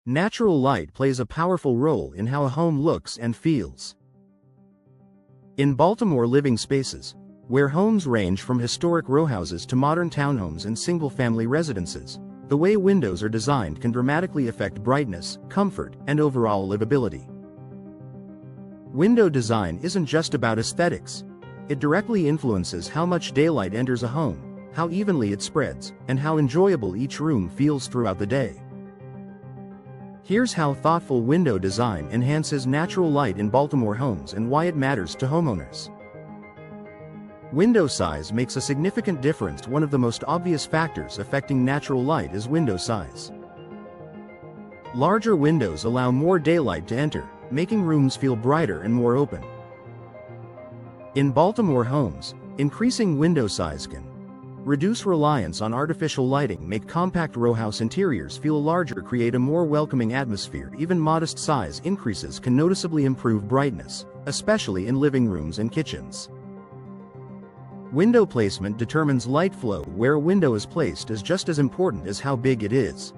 Natural light plays a powerful role in how a home looks and feels. In Baltimore living spaces, where homes range from historic rowhouses to modern townhomes and single-family residences, the way windows are designed can dramatically affect brightness, comfort, and overall livability. Window design isn't just about aesthetics. It directly influences how much daylight enters a home, how evenly it spreads, and how enjoyable each room feels throughout the day. Here's how thoughtful window design enhances natural light in Baltimore homes and why it matters to homeowners. Window size makes a significant difference. One of the most obvious factors affecting natural light is window size. Larger windows allow more daylight to enter, making rooms feel brighter and more open. In Baltimore homes, increasing window size can reduce reliance on artificial lighting, make compact rowhouse interiors feel larger, create a more welcoming atmosphere. Even modest size increases can noticeably improve brightness, especially in living rooms and kitchens. Window placement determines light flow. Where a window is placed is just as important as how big it is.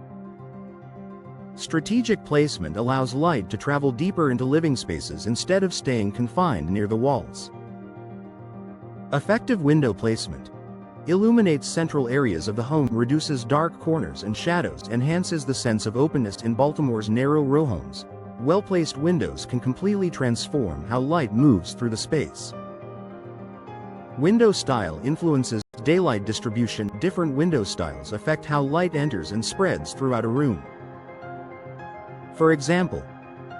Strategic placement allows light to travel deeper into living spaces instead of staying confined near the walls. Effective window placement illuminates central areas of the home, reduces dark corners and shadows, enhances the sense of openness. In Baltimore's narrow row homes, well-placed windows can completely transform how light moves through the space. Window style influences daylight distribution. Different window styles affect how light enters and spreads throughout a room. For example,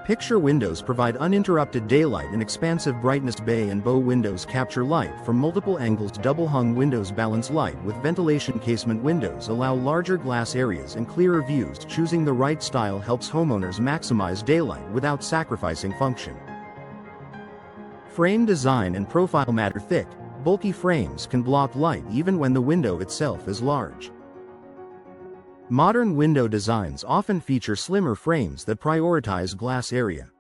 picture windows provide uninterrupted daylight and expansive brightness. Bay and bow windows capture light from multiple angles. Double-hung windows balance light with ventilation. Casement windows allow larger glass areas and clearer views. Choosing the right style helps homeowners maximize daylight without sacrificing function. Frame design and profile matter. Thick, bulky frames can block light even when the window itself is large. Modern window designs often feature slimmer frames that prioritize glass area.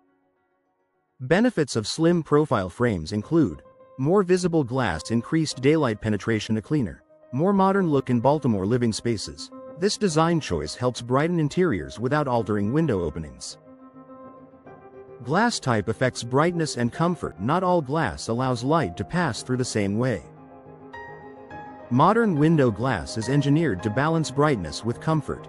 Benefits of slim profile frames include more visible glass, increased daylight penetration, a cleaner, more modern look in Baltimore living spaces. This design choice helps brighten interiors without altering window openings. Glass type affects brightness and comfort. Not all glass allows light to pass through the same way. Modern window glass is engineered to balance brightness with comfort.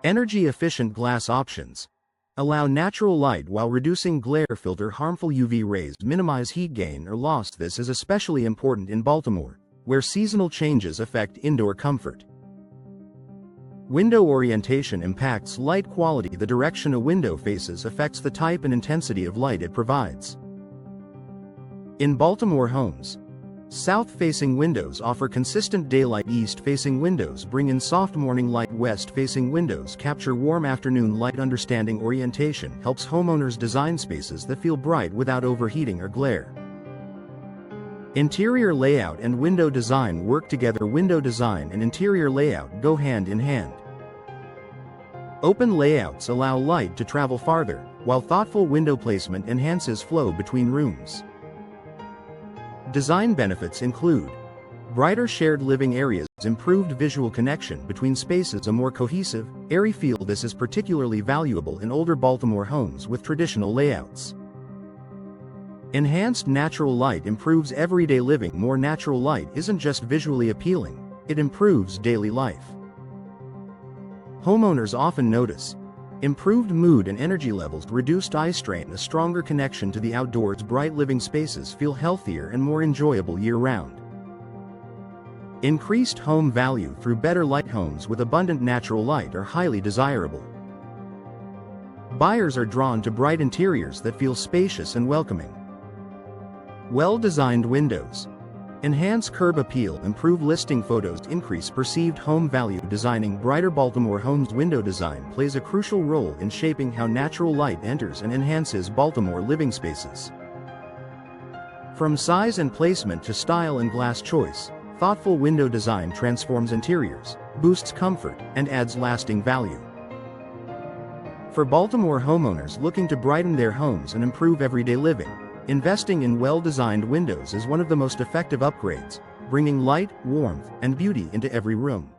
Energy-efficient glass options allow natural light while reducing glare, filter harmful UV rays, minimize heat gain or loss. This is especially important in Baltimore, where seasonal changes affect indoor comfort. Window orientation impacts light quality. The direction a window faces affects the type and intensity of light it provides. In Baltimore homes, south-facing windows offer consistent daylight. East-facing windows bring in soft morning light. West-facing windows capture warm afternoon light. Understanding orientation helps homeowners design spaces that feel bright without overheating or glare. Interior layout and window design work together. Window design and interior layout go hand in hand. Open layouts allow light to travel farther, while thoughtful window placement enhances flow between rooms. Design benefits include brighter shared living areas, improved visual connection between spaces, a more cohesive, airy feel. This is particularly valuable in older Baltimore homes with traditional layouts. Enhanced natural light improves everyday living. More natural light isn't just visually appealing, it improves daily life. Homeowners often notice improved mood and energy levels, reduced eye strain, a stronger connection to the outdoors. Bright living spaces feel healthier and more enjoyable year-round. Increased home value through better light. Homes with abundant natural light are highly desirable. Buyers are drawn to bright interiors that feel spacious and welcoming. Well-designed windows enhance curb appeal, improve listing photos, increase perceived home value. Designing brighter Baltimore homes. Window design plays a crucial role in shaping how natural light enters and enhances Baltimore living spaces. From size and placement to style and glass choice, thoughtful window design transforms interiors, boosts comfort, and adds lasting value. For Baltimore homeowners looking to brighten their homes and improve everyday living, investing in well-designed windows is one of the most effective upgrades, bringing light, warmth, and beauty into every room.